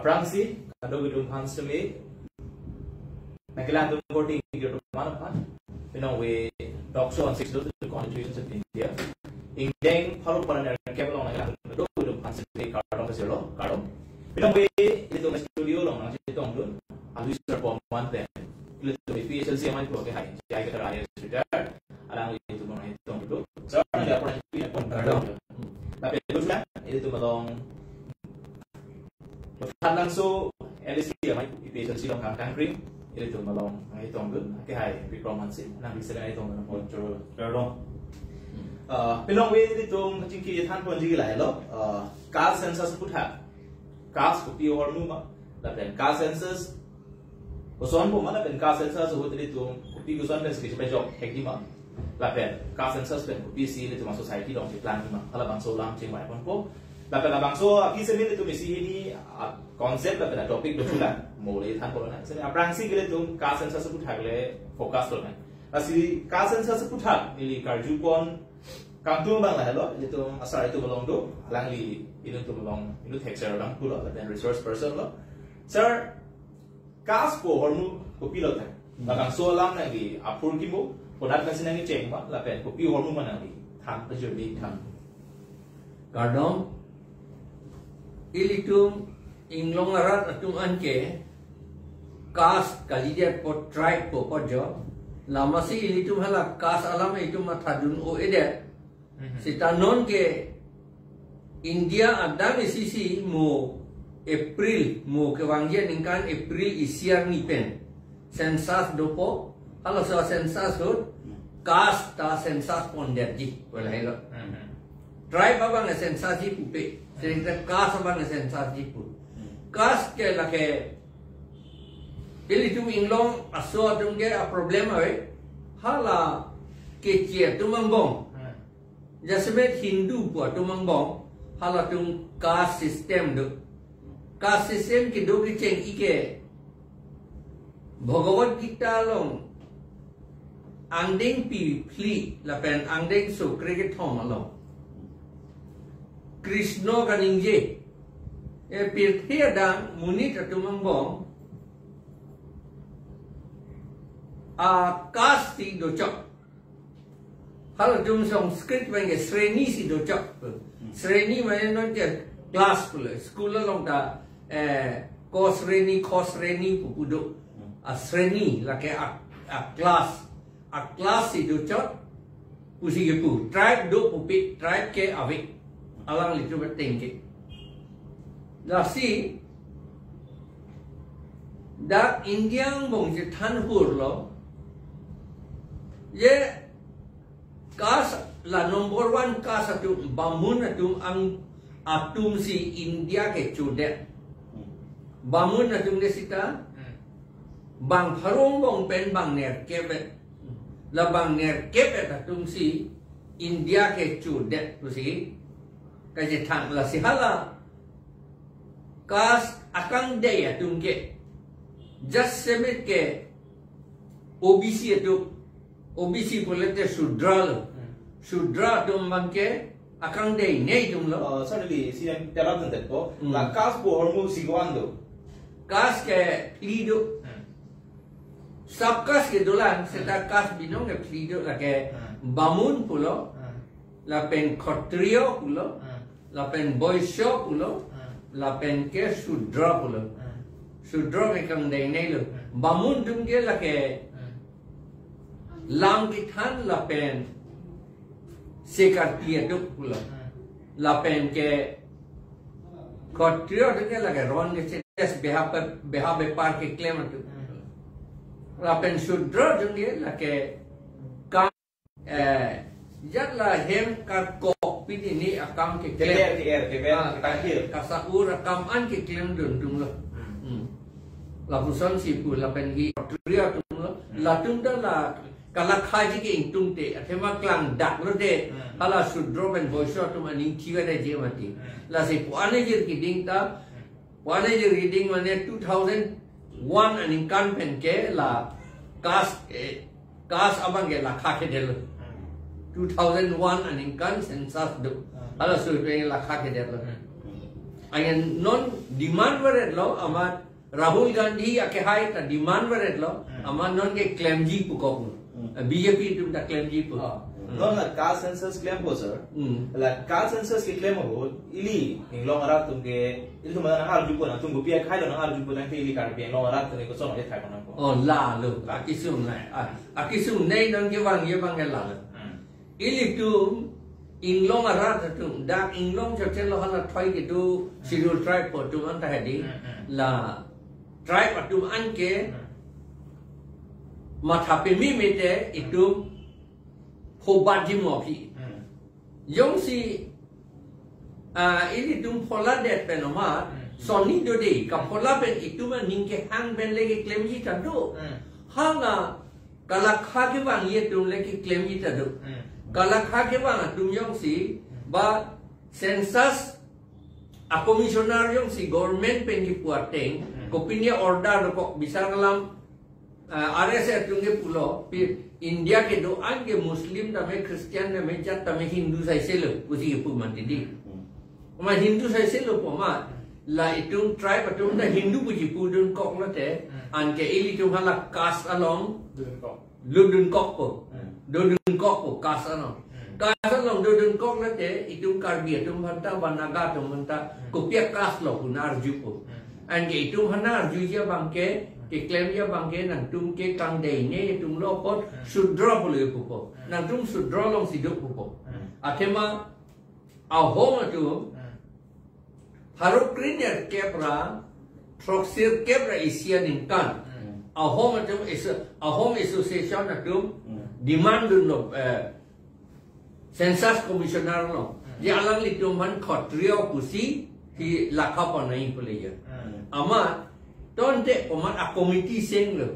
Prangsi, kado gidung pansumi, nakilan tung voting gitu mana pan, we talk show on 6 constitutions of India. Ingdeng halu pada negara kebelong nakilan kado gidung pansumi kado keselo kado. We itu studio long nang situ dun, alu serpoman ten. Itu PSLC amai ko ke hai, jai ke raya sudah, alang itu mana itu dulu. So ada pernah itu pun kado. Tapi itu melong langsung LSD amai PSLC long kang kring itu melong itu dun, ke hai performance nang bisa itu melong control kado. Pelong we itu cingki than pun jigi lai lo, car census putha. Cast kopi hormu ma, dan cast census, usuan pun mana pen cast census sebut itu kopi usuan pen sekitar pejok hekti ma, lapen cast census pen kopi si itu masuk society dong di plan ma, kalau bangso lam cing mai pun po, lapen bangso api semin itu misi ini konsep lapen topik berjualan, mulai tan pun na, sebenarnya aprangsi gitu itu cast census sebut hagle fokus loh kan, asli cast census sebut hag, ini karju pun kampung bang lah lo, itu asal itu belum do, langli itu tu belum, itu texture orang tu lo, dan resource person lo, sir, kas po hormu kopi lo tak, bahkan soalam lagi, apur kimu, podat nasi nangi ceng pak, lapen kopi hormu mana lagi, tham terjadi tham. Kadang, ilitum inglong arat atum anke, kas kali dia po tribe po jo, lama si ilitum hala kas alam itu matadun o edet. Sita non ke India ada ni sisi mo April mo ke wangja ningkan April isiar ni pen sensas dopo kalau soal sensas hot kas ta sensas ponderji wala hello try baba nge sensas ji pupe sehingga kas baba nge sensas ji pu kas ke la ke ili tu inglong aso atum ke a problema we hala ke chia tu mangbong Jasmet Hindu pun tu mangbong hala tung caste system do caste system ki do ki cheng ike Bhagavad Gita long angdeng pi pli la pen angdeng so cricket thom along Krishna kaningje e pirthia dang munit tu mangbong a caste do chok Kalau jom Sanskrit mengenai Sreni si docak, Sreni mana nanti kelas pula, sekolah long dah kos Sreni pupuduk, Sreni lah ke kelas si docak, usi kepu, tribe do pupik, tribe ke awik, alang litu bertinggi. Dah si, dah Indian bong je tanhur lo, ye Kas la number one kas atum bamun atum ang atum si India ke cudet. Bamun atum de sita bang harong bong pen bang ner kebet. La bang ner kebet atum si India ke cudet tu si. Kasi thang la si hala kas akang day atum ke just semit ke OBC atum OBC boleh Sudra lo, Sudra tu mangke akang day nei tu lo. Sorry, si yang terang tentang ko, la kas po hormu sigwan do. Kas ke plido, subkas ke dolan, seta kas binong ke plido la ke bamun pulo, la pen kotrio pulo, la pen boysho pulo, la pen ke Sudra pulo. Sudra ke kang day nei lo, bamun tu ke la ke Lam kithan la pen sekar tia duk pula la pen ke kotrio de la ke ron ke ses beha be par ke claim tu la pen Sudra de la ke kam jat la hem kar ko pini ni akam ke claim kasaur akam an ke claim dun tung lo la pusan si pu la pen gi kotrio tung lo la tung da la kalau kaji ke intung te, atema klang dak lo te, kalau Sudra ben boysho tu maning tiga dah je mati. Lasi puane je reading ta, puane je reading mana 2001 aning kan pen ke la kas abang ke la kake delo. 2001 aning kan sensas do, kalau Sudra la kake delo. Ayan non demand waret lo ama Rahul Gandhi ake hai ta demand waret lo ama non ke claim ji pukok BJP tum da claim ji pu non la caste census claim po sir la caste census ke claim ho ili inglong arat tum ke ili tum na har ju po na tum go pia khai lo na har ju po na ke ili kar pia inglong arat tum ko sono ye khai ko na ko oh la lo akisum nei non ke wang ye bang ke la lo ili tum inglong arat tum dak inglong cho chen lo hala thoi ke tu schedule tribe po tum an ta hedi la tribe atum an ke mathape mi mete itum hobat ji mo phi yong si ini tum phola det penoma soni do de ka phola pen itum ning ke hang ben le ke claim ji ta do hanga kala kha ke wang ye tum le ke claim ji ta do kala kha ke wang tum yong si ba census a commissioner yong si government pen ji puateng kopinia order ko bisar kalam RSS tungge pulo India ke do ange Muslim dame Christian dame jat dame Hindu sai selo usi pu mantidi ma Hindu sai selo po ma la itung tribe atung da Hindu puji pu dun kok la te an ke ili tung hala caste along dun kok po dun kok po caste along dun kok la te itung Karbi tung hanta Banaga tung hanta kopia caste lo punar ju po an ke itung hana ju ya bangke ke claim ya bangke nang tum ke kang dei ne tum lo pot sudra pole pupo nang tum sudra long siduk pupo atema a home tu haruk kriner kepra troxir kepra isian inkan a home tu is a home association tu demand no census commissioner no dia alang li tum man khotrio kusi ki lakha panai pole ya ama Tonte pomat a committee sing lo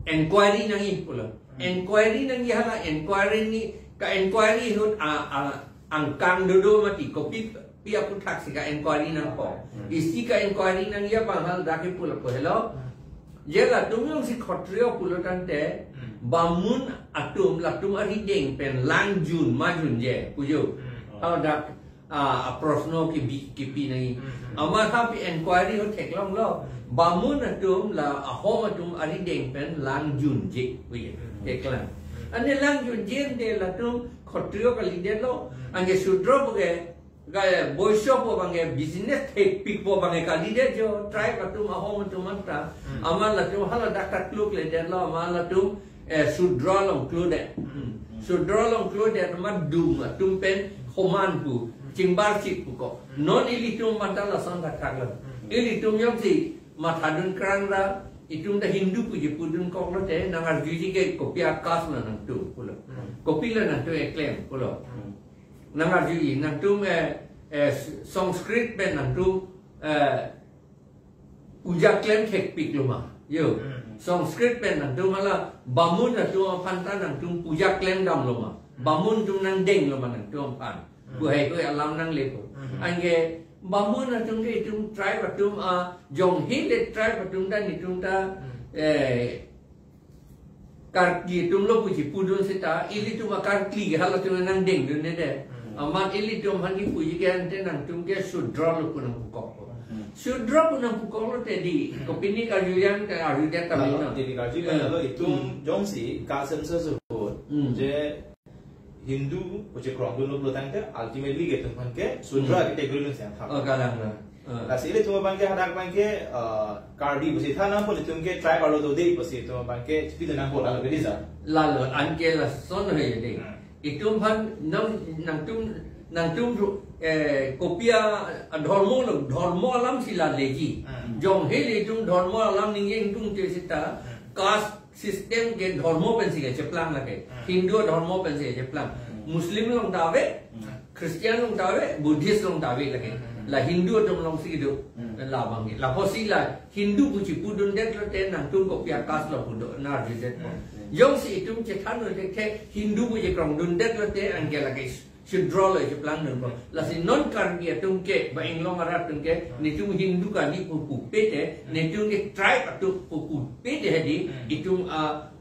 inquiry nangi pula inquiry nangi hala inquiry ni ka inquiry hut angkang dodo mati kopi pia putak sika inquiry nang ko isi ka inquiry nangi ya panghal dake pula ko hello jela tumyong si khotrio pula tante bamun atum latum ari deng pen lang jun majun je pujo how dak a prosno ki pi nangi ama happy inquiry hot thek long lo bamun atum la ahom atum ari deng pen lang jun je wi eklan ane lang jun je de la tum khotrio ka lide lo ange sudro buge ga boysho po bange business thek pik po bange ka lide jo try atum ahom atum anta ama la tum hala dakat luk le de lo ama la tum sudro long klude ma dum atum pen homan pu chingbar chik pu ko non ili tum mandala sang dakat lo ili tum yong si Mathadun kerana itu dah Hindu puji pudun kau lote nangar juji ke kopi akas na nang tu pulo kopi la nang tu eklem pulo nangar juji nang tu Sanskrit pen nang tu uja klem kek pik luma yo Sanskrit pen nang tu malah bamun nang tu panta nang tu puja klem dam luma bamun tu nang deng luma nang tu pan buai tu alam nang lepo angge bamun atung ke itung tribe atung jong hile tribe atung dan itung ta karki itung lo puji pudun sita ili tu makarki hala tu nang deng dun de amat ili tu mandi puji ke ante nang tung ke sudra lo punang pukok sudra punang pukok lo tedi kopini kajuyan ke arudia tamina jadi kajuyan lo itung jong si kasen sesuatu je Hindu puji kerong dulu tangke ultimately gitu kan ke sudra kita gurun siang thak. Kadang lah. Kasi ile cuma bangke hadak bangke kardi puji thana pun itu ke try kalau do dei puji itu bangke speed nang bola lalu bisa. Lalu anke lah son hai dei. Itu pan nang tum kopia dharmo alam sila leji. Jong hele tum dharmo alam ningeng tum te sita caste system ke dharmo pensi ke ceplang lagi Hindu dharmo pensi ke ceplang Muslim long dawe Christian long dawe Buddhist long dawe lagi la Hindu dom long si do la bangi la posi la Hindu puji pudun det lo ten nang tung ko pia kas lo pudo na ridet yong si tum chetan lo ke Hindu puji krong dun det lo te angge lagi should draw lo ceplang no la si non kargi tum ke ba inglong arat tum ke ni tum Hindu ka ni pu pete ni tum ke tribe atu pu pete hedi itum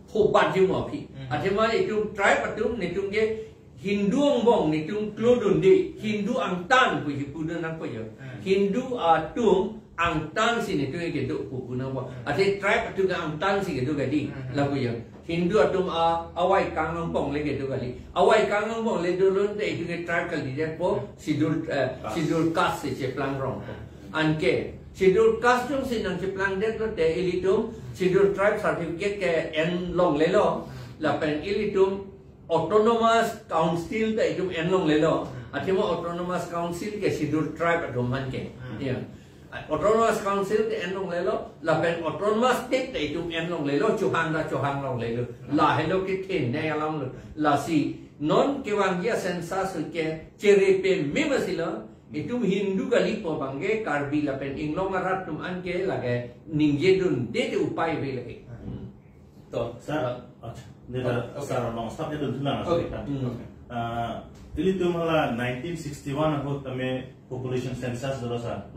hobat ju mo phi atema itum tribe atum ni tum ke Hindu ang bong ni tung klodun di Hindu ang tan puji pudan ang puyo Hindu atung ang tan sini tu ke duk pupunan bong ate tribe tu ang tan si ke duk di la puyo Hindu atung awai kangang bong le ke duk kali awai kangang bong le dulun te tu ke tribe kali dia po sidul kas si plang rong anke sidul kas jong sinang plang dia tu te ilitum sidul tribe certificate ke en long le lo la pen ilitum Autonomous Council ta itum enlong lelo atima Autonomous Council ke Scheduled Tribe adum man ke ya Autonomous Council ke enlong lelo la pen Autonomous State ta itum enlong lelo chuhang long lelo la hello ke tin ne along la si non ke wangia census ke cerepe memasilo itum Hindu kali po bangge karbi la pen inglong arat tum anke la ke ningjedun de upai be lagi to sa nila sa long stop ni dun tulang okay ili tu mala 1961 ho tame population census dolo sa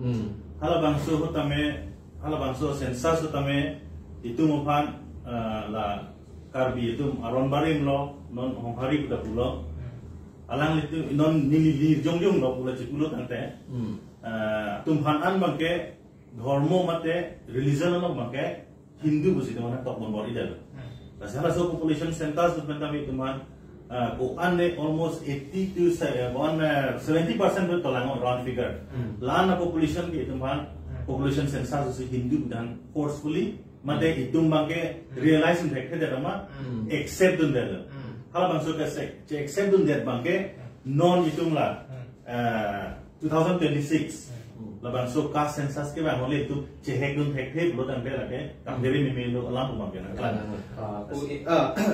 hala bangso ho tame hala bangso census ho tame itu mo pan la karbi itu aron barim lo non honghari kuda pulo alang itu non ni jongjong lo pulo cipulo tante tumhan an bangke dharmo mate religion lo bangke Hindu busi mana top nombor ida Salah satu population census tu kami teman, koan ne almost 80 to 70% tu tolang round figure. Lana population ke teman population census tu Hindu dan forcefully, mate itu bangke realize mereka dah nama accept dun dah. Kalau bangsa ke accept dun dah bangke non itu lah 2026. Labang so caste census ke bang oleh itu cehek dun hek belum tanda lagi kamberi memelu alam rumah kita.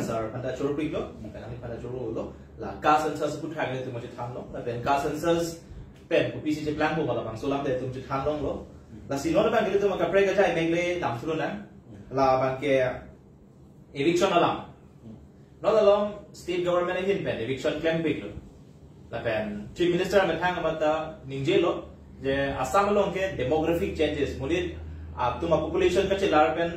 Sir, pada curu prik lo, pada curu lo, la caste census pun hak itu macam tham lo, dan caste census pen popisi je plan bo labang so lam deh tu macam tham lo, la si lo labang itu maka prek aja mengle dam sulunan, la bang ke eviction alam, not along state government ini pen eviction claim big lo, la pen chief minister mentang amata ningje lo. जे असम लोग के demographic changes मुझे तुम पॉपुलेशन का चला रहे हैं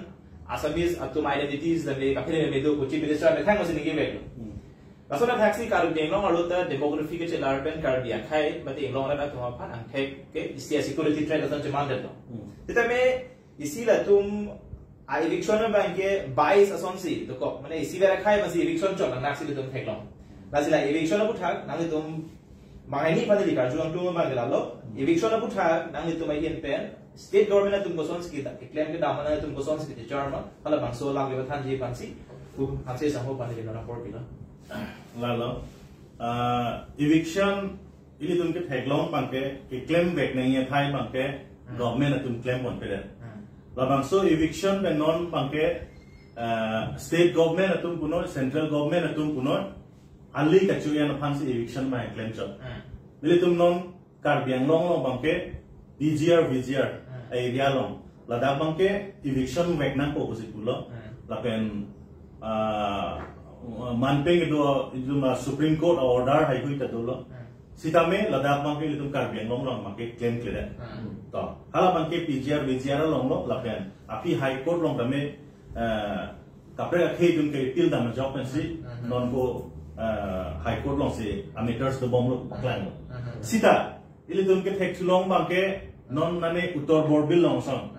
असमीज तुम आइडेंटिटीज दंगे कभी में दो कुछ मिनिस्टर में थांग मसीन के बैठो असम में टैक्सी कार बिंग लोग और तो डेमोग्राफी के चला रहे हैं कार बिया खाए बट इंग लोग ना तुम अपन अंधे के इसलिए सिक्योरिटी थ्रेट असम जमान देता तो में इसीलिए तुम इलेक्शन में बैंके 22 असम से तो को मैंने इसी तरह खाए मसी इलेक्शन चल नाक से तुम फेंक लो नासिला इलेक्शन में उठा नांगे तुम Mahani pada di karjuang tu memang gelalo. Eviction aku thak, nang itu main pen. State government tu gosong kita, claim kita mana tu gosong kita Jerman. Kalau bangso lang kita thanji pansi, tu hasil sama pandai kita nak pergi lah. Lalu, eviction ini tu kita headlong pangke, claim back nangnya Thai pangke, government tu claim pun pada. Lalu bangso eviction dan non pangke, state government tu puno, central government tu puno. Ali kacuyan fancy eviction mai claim job. Jadi tum non karbiang long bangke DGR VGR area long. Lada bangke eviction wek nang po posit pulo. Lapen manpeng itu Supreme Court order hai hui tadolo. Sitame lada bangke itu karbiang long bangke claim clear. To hala bangke PGR VGR long lapen api High Court long kami kapre akhe dun ke appeal dam job pensi non ko High Court long si amateurs to bom lo paklang sita ili tum ke thek long bangke non nane utor borbil long song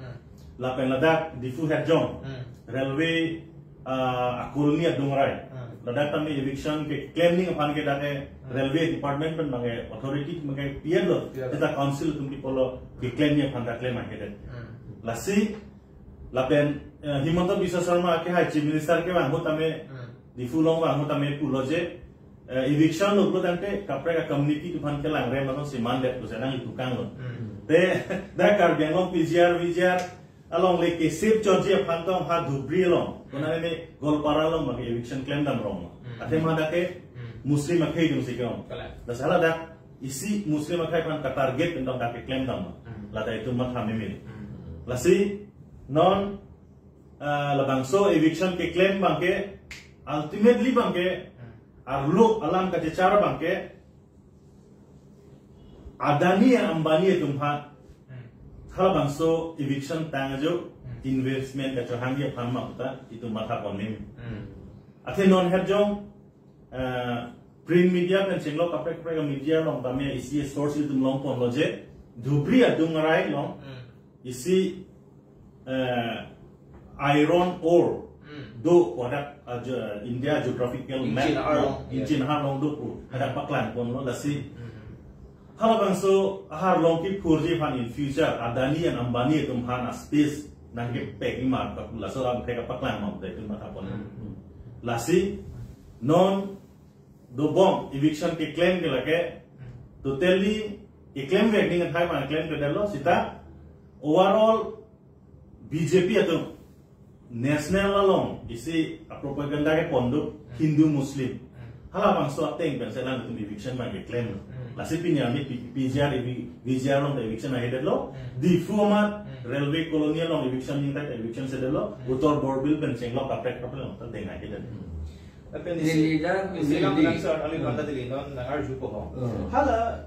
la pen ladak difu het jong railway akulni adungrai ladak tami eviction ke claiming upon ke dane railway department pen bange authority bange pier lo eta council tum ki polo ke claiming upon da claim ke la si la pen Himanta Biswa Sarma ke hai chief minister ke bang tame difu long bang tame pulo je eviction lo tante kapre ka community tu phan ke lang re mano siman det tu senang itu kang lo te da kar biang PGR VGR along le ke save George phan tong ha dhubri long kona ne golpara long ma eviction claim dam rong ate ma da ke muslim akhai dum sikong da sala da isi muslim akhai phan ka target tentang da ke claim dam la da itu ma thame mil la si non labangso eviction ke claim bangke ultimately bangke arlo alam ka cara bangke Adani Ambani tumha hal bangso eviction tangajo investment ka chahangi phanma uta itu matha konim athe non herjong print media pen chenglo kapek kapek media long tamia isi source itu long pon loje dhubri adung rai long isi iron ore do product India geographical map Injin har long do pu ada paklan pon lo lasi hala bangso har long ki purji fan in future Adani and Ambani tum han space nang ke packing mar ka la so ang peka paklan mam te tum ta pon lasi non do bomb eviction ke claim ke lage totally ke claim rating and high man claim ke dalo sita overall BJP atau national along isi propaganda ke pondok Hindu Muslim hala bangso ateng ben selang tum eviction man ke claim lasi pinya mi PJR VJR long eviction ahead lo di format railway colonial long eviction ning tak eviction se dalo utor borbil ben chenglo kapek kapek long ta dengai ke dan Tapi silang langsung alih kanda tadi non nangar jupo ho. Hala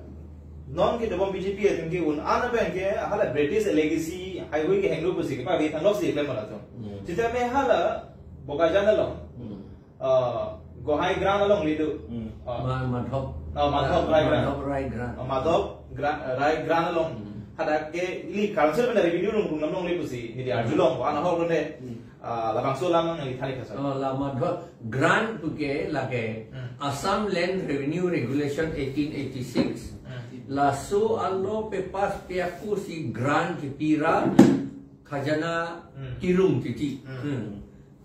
non ke dalam BJP itu mungkin un anak ben ke hala British legacy highway ke henglu pusi ke pagi tanlok sih klaim mana tu. Kita me hala boga jana long. Gohai gran long lidu. Madhop Rai gran long. Hada ke li council ben revenue long lidu pusi. Ini dia julong anak ho bende. Labang solam ang ithali ka sir. Lama grant puke lage Assam Land Revenue Regulation 1886 laso allo pepas piaku si grant kipira khajana kirung titi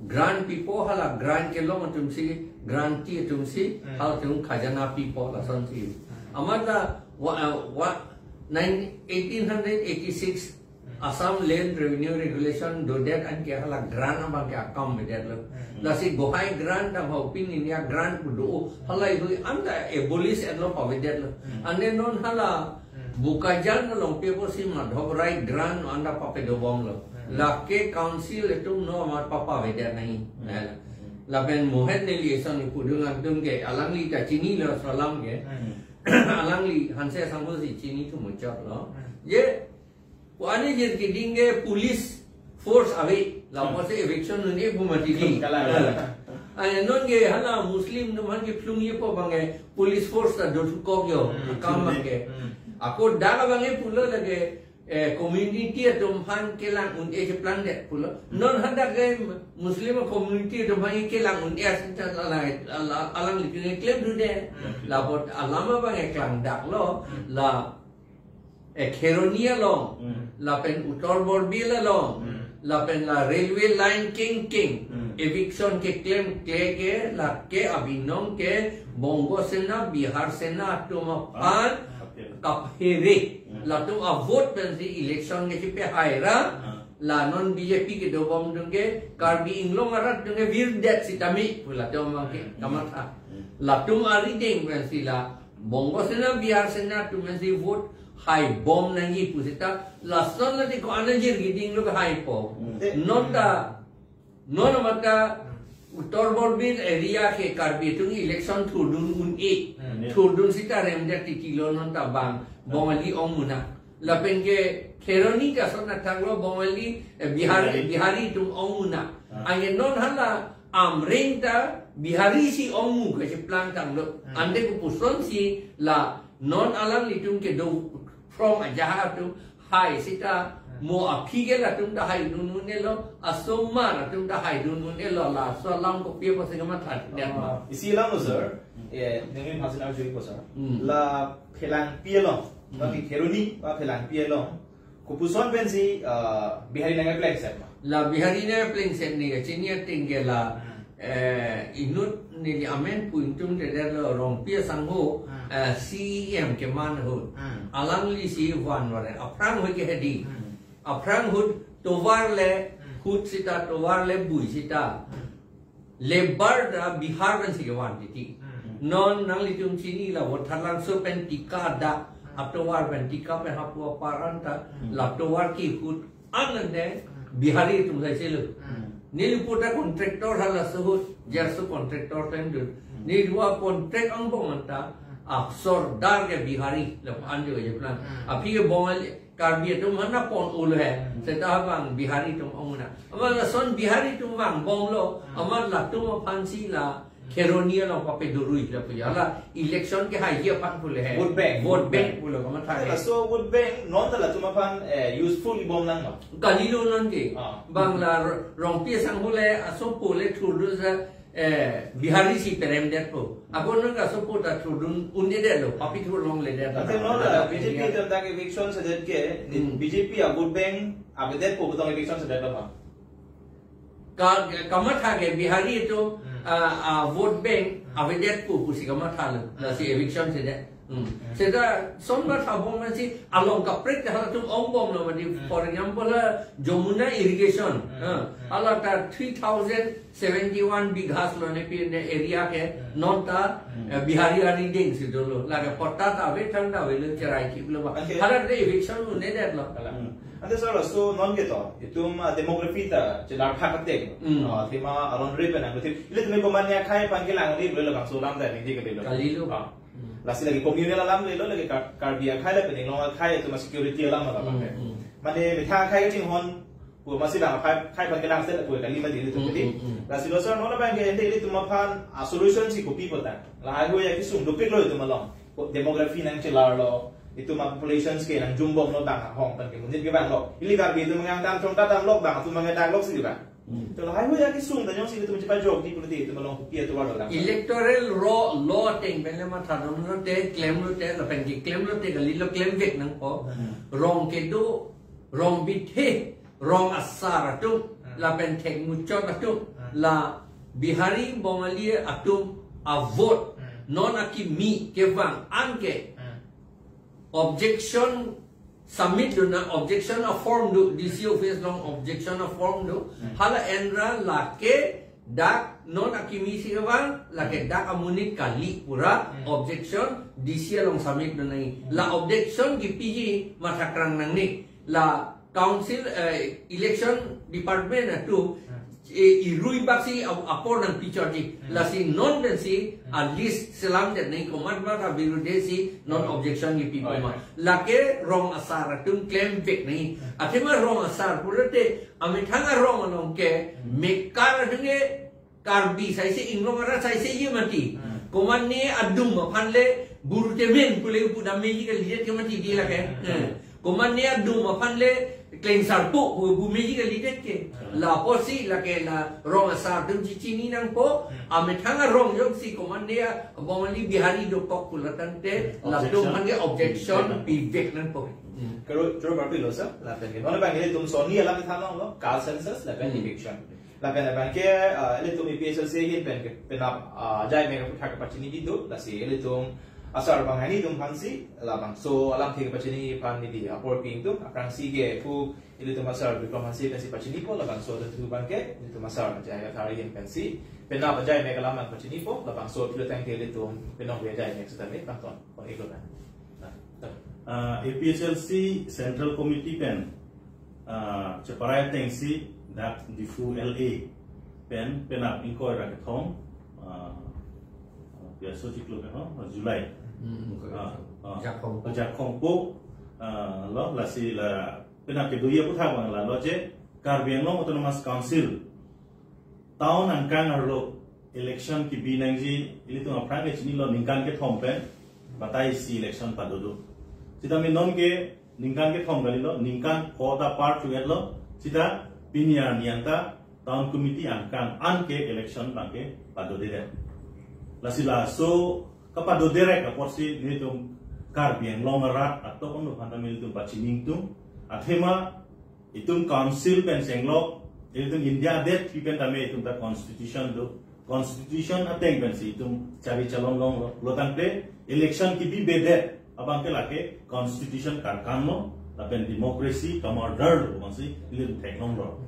grant pipo hala grant ke long tum si granti tum si hal tum khajana pipo lason si amada 1886 Assam Land Revenue Regulation do that and ke hala grant abang ke akam bedet lo lasi gohai grant am hoping India grant do hala itu anda abolish and lo pavedet lo ane non hala bukajan lo pepo si Madhop Rai grant anda pape do bom lo lake council itu no amar papa vedet nahi lapen mohet neliation ipu dengan tum ke alangli ka chini lo salam ke alangli hanse sambul si chini tu muncak lo ye Ane jer kidinge police force away, lawan se eviction ni bumati di. Ane non ge hala Muslim numan ge plungi po bange police force ta dotu ko yo kam bange. Ako daga bange pulo lage community atom han kelang un e plan de pulo. Non handa ge Muslim community atom han kelang un e asinta alang likine claim du de. Labot alama bange klang dak lo la Kheronia long, lapen utor borbila long, lapen la railway line king, eviction ke claim ke la ke abinong ke Bongo sena Bihar sena tuma pan kaphere, la tum a vote pensi election ke pe haira, la non BJP ke dobong dungke karbi inglong arat dungke virdet sitami, la tum ke kamata, la tum ari ding pensi la Bongo sena Bihar sena tum pensi vote high bomb nangi pusita lasan nanti ko anajir giding lo high po non mata uttor borbil area ke karbi tu election thudun un e thudun sita remja tikilo non ta bang bomali omuna lapen ke kheroni ka sona tanglo bomali bihari tu omuna ayen non hala amrenta bihari si omu ke plan tanglo ande ko puson si la non alang litung ke do from ajaha tu hai sita mo apige la tum da hai dun lo asoma la tum da hai dun lo la so lang ko pie ko segama that isi lang sir nengin hasil arjui ko sir la phelang pie lo tapi kheroni pa phelang pie lo kupuson pensi bihari nanga plek set la bihari nanga plek set ni chinia tingela inut ni amen puintum de lo rong pie sangho CEM ke man hud alangli si wan ware aprang hoi ke hedi aprang hud tovar le hud sita tovar le bui sita lebar da Bihar kan si ke wan titi non nang litum chini la wothalang so pen tika da aptowar pen tika pe hapua paranta laptowar ki hud anande Bihari tum sai selu nilipota kontraktor hala suhut jarsu kontraktor tendu ni dua kontrak ang bonganta aksor dar ke Bihari lepan jo je plan api ke bongal karbi tu mana pon ul hai seta bang Bihari tum ongna amala son Bihari tum bang bonglo amar la tum phansi la Keronia long pape durui la puya la election ke hai ye pan pule hai vote bank pule ko matha hai so vote bank non la tumapan useful ibom lang ma kalilo non ke bangla rong pia sang pule aso pule thuru sa bihari si perem det ko abon non ka so pota thurun unde de lo papi thur long le de ate non la BJP tam ta ke election sa det ke BJP a vote bank abedet ko botong election sa det ma kamatha ke bihari itu vote bank abedet ko kusi kamatha la si eviction se de seda somna thabong na si along ka prek hala tum ong bom no mani for example Jamuna irrigation ala ta 3071 bighas lo ne pi area ke non ta bihari ari ding si dolo la ka potta ta ve thanda ve le charai ki lo hala de eviction ne de lo ante so non ke to itum demography ta chelar kha katek thima alon re pen ang ile tume ko mania khai pan ke lang ri lo bang so lam da ni ke de lo kalilo lasi lagi communal alam le lo lagi karbia khai la pen lo khai tu security alam la bang mane mitha khai ting hon pu masih bang khai pan ke lang set pu kali ma di tu ke lasi lo so no la bang ke ile tu ma pan a solution si ko pi pota la ai ho ya ki sum do pik lo tu ma long demography nang chelar lo itu population ke nang jumbo no bang hong pan ke mun ke bang lo ili kar bi tu mengang dam trong ta dam lok bang tu mengang dam lok si ba to hai ho ya ki sum da nyong si tu mencepa jok di puliti tu malong pia tu lo electoral law teng ben le ma tha no te claim lo te la pen ki claim lo te gali lo claim vek nang po rong ke do rong bit he rong asara tu la pen tek mu chot tu la bihari bongali atu a vote non akimi ke bang anke objection submit do na objection of form do DC office long objection of form do hala endra la ke dak non akimi si bang la ke dak amuni kali pura objection DC long submit do nai la objection ki PG matakrang nang ni la council election department tu irui baksi apor nang pichoti la si non den si at least selam det nei komat ma ka birude si non objection ki people ma la ke wrong asar tum claim vek nei athema wrong asar purate ame thanga wrong anong ke mekar hne karbi sai se inglong ara sai se yemati koman ne adum ma phanle burute men pule puda meji ke liet ke mati di la ke koman ne adum ma phanle claim sarpu bu meji ke liet ke la posi la ke la wrong asar dum chini nang po ame thanga wrong yok si koman ne bomali bihari do pok kulatan te la dum hange objection pi vek nang po karo jor bar pilo sa la pen ke non bang ile tum so ni ala me thamang lo car census la pen eviction la pen bang ke ile tum PSL se hin pen ke pen up jai me ka thak pachini di do la si ile tum asar bang hani tum phansi la bang so alam thik pachini pan ni di apor ping tu akrang si ge pu ile tum asar diplomacy pen si pachini po la bang so tu bang ke ile tum asar jai ka thari hin pen si pen up jai me ka lam pachini po la bang so pilo tang ke ile tum pen no jai me sa me bang ton ko iko na APHLC Central Committee pen Chaparai Tengsi that the full LA pen up inquiry at home so ciklo July jak khong po lo la si la pen up ke duya putha bang la lo je Karbiang Long Autonomous Council town and kan lo election ki binangji ili tu aprang ke chini lo ningkan ke thom pen batai si election padodo Sita mi non ke ningkan ke thong gali lo ningkan kota part to get lo sita pinia nianta town committee angkan an ke election bangke pado de la sila so kapado direct aporsi ni tum Karbiang Long rat atau pun hanta mi tum bachining tum athema itum council pen senglo itum India det pen tame itum ta constitution ateng pen si itum cari calon long lo tangpe election ki bi bedet abang ke lake constitution karkan lo lapen democracy commander lo masih ilim teknon lo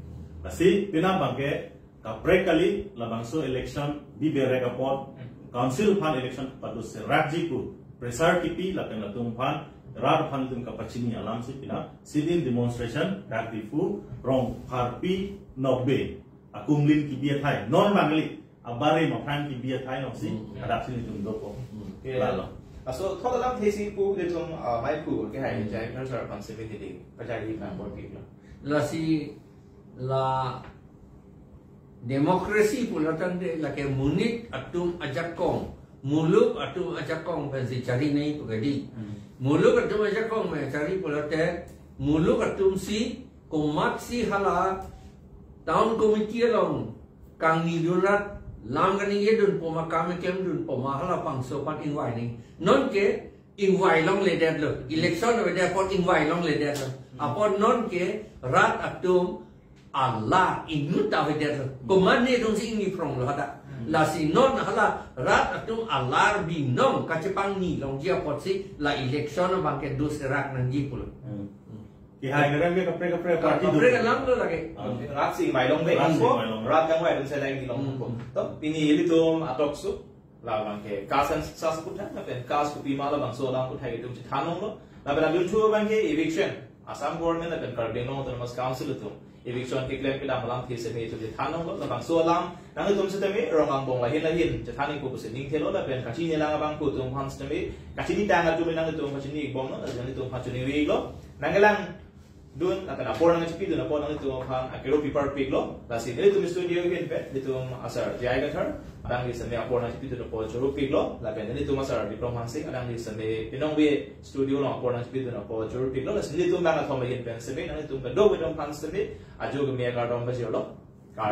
kasi pina bangke kaprek kali labang so election bi bere kapot council fan election padu serajji ku pressure kipi lapen latung fan rar fan tum kapachini alam si pina sidin demonstration daktifu rong harpi nobbe akumlin ki biya thai non bangali abare mafan ki biya thai no si adap sini tum dopo lalo so thoda lam thesi pu le tum mai pu ke hai jai culture responsibility pajai di kan bor pi la si la demokrasi pula tanda laki munit atum ajakong muluk atum ajakong pensi cari ni pegadi muluk atum ajakong me cari pula te muluk atum si komat si hala tahun komiti long kang ni durat lam kan ni dun poma kami kem dun poma hala pangso pat ingwai ni non ke ingwai long le det lo election we der pot ingwai long le det lo apon non ke rat atum Allah inut tahu dia tu. Komande dong si ini from lo ada. La si non hala rat atum Allah binong kacepang ni long dia pot si la election bangke dus rak nang jipul. Ki hai ngaran ke kapre party tu. Kapre lang lo lagi. Rat si mai long be ko. Rat yang mai dong selai ni long ko. To pini ili tu atok su la bangke kasan sas put na pen kas ku pimala bang so lang put hai tu thanong lo. La bana dun chu bangke eviction. Assam government na pen karbeno autonomous council tu. Eviction ke claim kita malam these me tu thanong lo bang so lam nang tum setemi rongang bong lahin je thani ko pusin thelo la pen kachi ni lang bang ko tum han setemi kachi ni tang tu nang tum kachi ni bong no jani tum ha chuni wi lo nang lang dun akan apor nang chipi dun apor nang tum han akero paper pig lo la si ni tum studio hin pe ni tum asar jai ga thar adang ni seme apor nang chipi dun apor churu pig lo la pen ni tum asar diploma han sing adang ni seme pinong we studio lo apor nang chipi dun apor churu pig lo la si ni tum bang thom hin pen seme nang tum ka do we dom han seme ajo ge me ga dom ba jo lo ka